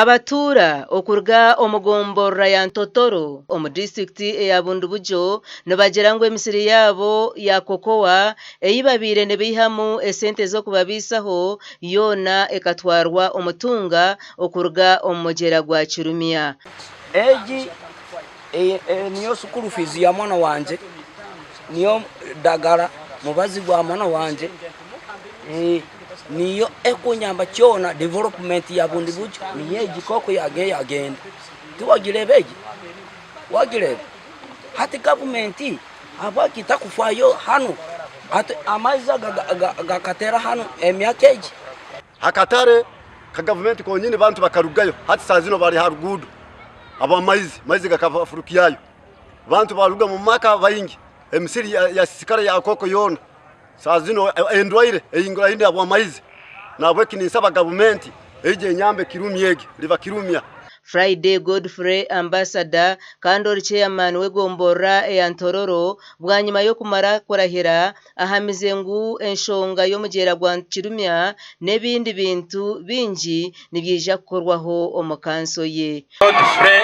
Abatura okurga omugombora ya Ntotoro omu district ya Bundubujo nibagera ngo emisiri yabo ya kokowa eyibabire nebihamu esente zo kubabisaho yona ekatwarwa omutunga okurga omugera gwa Kirumya. Eji niyo school fees ya mwana wanje, niyo dagara mubazi gwa mwana wanje, niyo ekonyamba cyona development ya Bundubujo niye gikoko yagenda tuwagirebeje wagirebe hati government abakita kufayo hano ati amaiza gakatera hano emyakeji hakatare ka government ko nyine bantu bakarugayo hati sazino bari harugudu aba maizi gakafurukiyayo bantu baruga mu maka bayingi emisiri ya sikara ya koko yona sazino endwaire eyingura inde abo maizi nabwe kinisaba government eje nyambe Kirumyege liva Kirumya. Friday Godfrey ambassador kandi chairman wegombora ya Ntororo bwanyuma yo kumara kurahira ahamize ngu enshonga yo mugera gwa Kirumya nebindi bintu bingi nibyija kukorwaho omukanso ye. Godfrey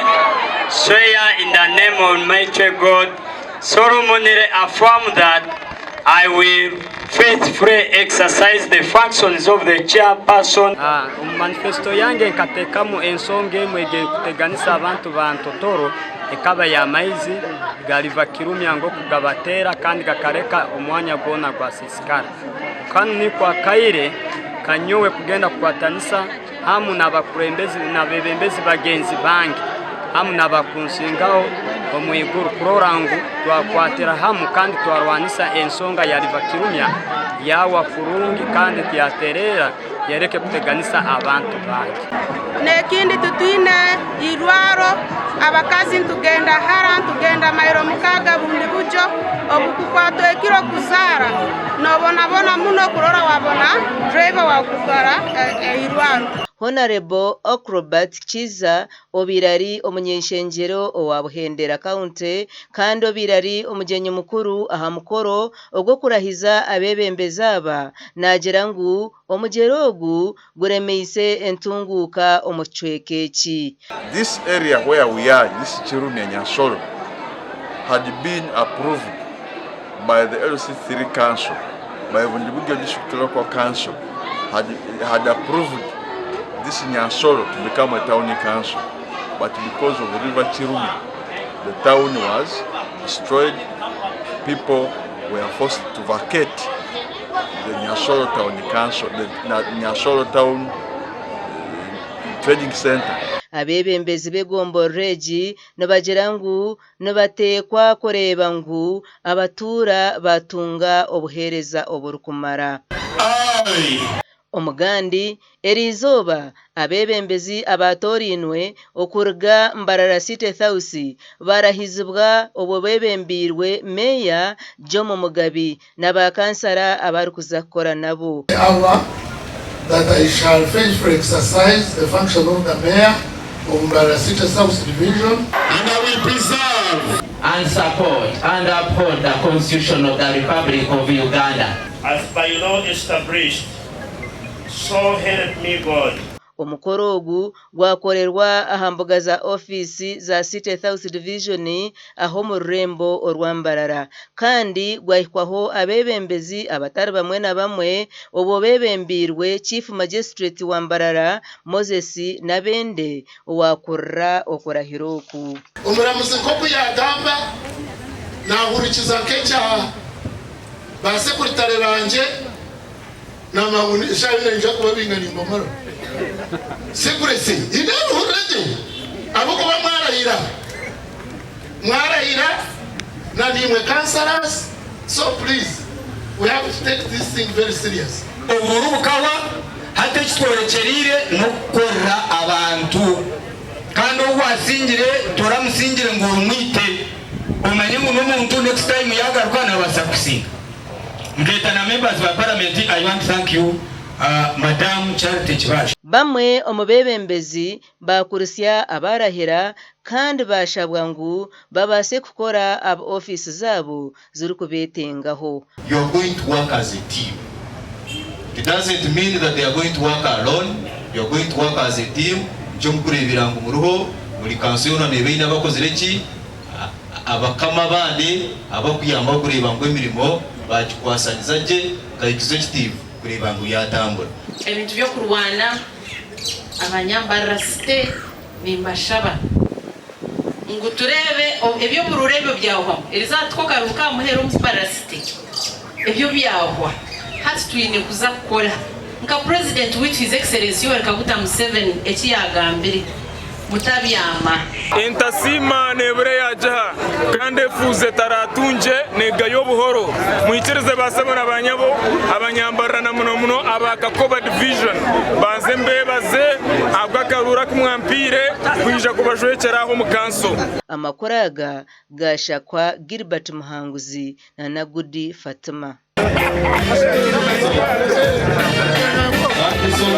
swear in the name of Almighty God solemnly affirm that I will faithfully exercise the functions of the chairperson. Manifesto yange nkatekamu ensonge mwege kuteganisa abantu ba Ntotoro ekaba ya maizi galiva Kirumya ngo kugabatera kandi gakareka umwanya gona gwa sisikara kandi ni kwa kaire kanyowe kugenda kwatanisa hamu nabakurembezi na bebembezi bagenzi bangi hamu nabakunsingaho omwiguru kurorangu twakwatira hamu kandi twarwanisa ensonga ya liva Kirumya yawa kurungi kandi tiyaterera yereke kuteganisa abantu bangi nekindi tutine irwaro abakazi tugenda hara tugenda mairo mukaga Bundubujo obukukwato ekiro kuzara nobona muno kurora wabona driver wa kuzara irwaro. Honorable Acrobat Kiza obirari omunyeshenjero owa Buhendera County kandi obirari omujenyi mukuru aha mukoro ogwo kurahiza abebembezaba nagira ngu omujerogu guremeise entunguka omuchwekeki. This area where we are, this Kirumya Nyashoro, had been approved by the LC3 Council, by Bundubujo District Local Council, had approved this Nyashoro to become a town council, but because of the river Kirumya, the town was destroyed. People were forced to vacate the Nyashoro town council, the Nyashoro town trading center. Abebembezi begomboreji nabagira ngu nabatekwa kureba ngu abatura batunga obuhereza oburukumara. Omugandi erizoba abebembezi abatorinwe okurga Mbarara City House barahizibwa obubebembirwe meya Jomo Mugabi nabakansara abarukuzakora nabo. That I shall faithfully exercise the function of the mayor of Mbarara City South Division, and I will preserve and support and uphold the Constitution of the Republic of Uganda as by law established. So help me God. Omukorogu gwakorerwa ahambuga za ofisi za City South Division aho mu Rembo orwambarara kandi gwahikwaho abebembezi abatari bamwe na bamwe obo bebembirwe Chief Magistrate wa Mbarara Moses Nabende owakurra okorahiroku umuramuzi ko yagamba nahurikiza kecha basekuritare banje namabuni shabine nja kuba bingani ngomoro secrecy ine urede aboko mwarahira na nimwe councillors, so please we have to take this thing very serious. Omuru bukawa hate kitwerekerire no korra abantu kandi obwasingire toramusingire ngo umwite umenye ngo n'umuntu next time yagaruka nabasa kusinga. Mgeta members of parliament, I want to thank you, Madam Charity Chibash. Bamwe omubebembezi bakurusya abarahira kandi bashabwa ngu babase kukora ab office zabo ziri kubetengaho. You are going to work as a team. It doesn't mean that they are going to work alone. You are going to work as a team. byo mukurebera ngo muruho muri kanso yona nebe n'abakoze reki abakama bande abakuyamba kureba ngo imirimo bakikwasaniza je ka executive kureba ngo yatambura ebintu byo kurwana abanyambara site ni mashaba ngo turebe ebyo mu rurebe byaho erizatwokaruka muhero musparasite ebyo byahwa hati twine kuza gukora nka president with his excellency Yoweri Kaguta Museveni ekiyagambire mutabyama entasima nebure yajaha kandi fuze taratunje negayo buhoro muichereze basabona abanyabo abanyambara na muno abakakoba division bazembe baze abwakarura kumwampire kwinja kubashwekera aho mukanso amakoraga gashakwa Gilbert Muhanguzi na Nagudi Fatima.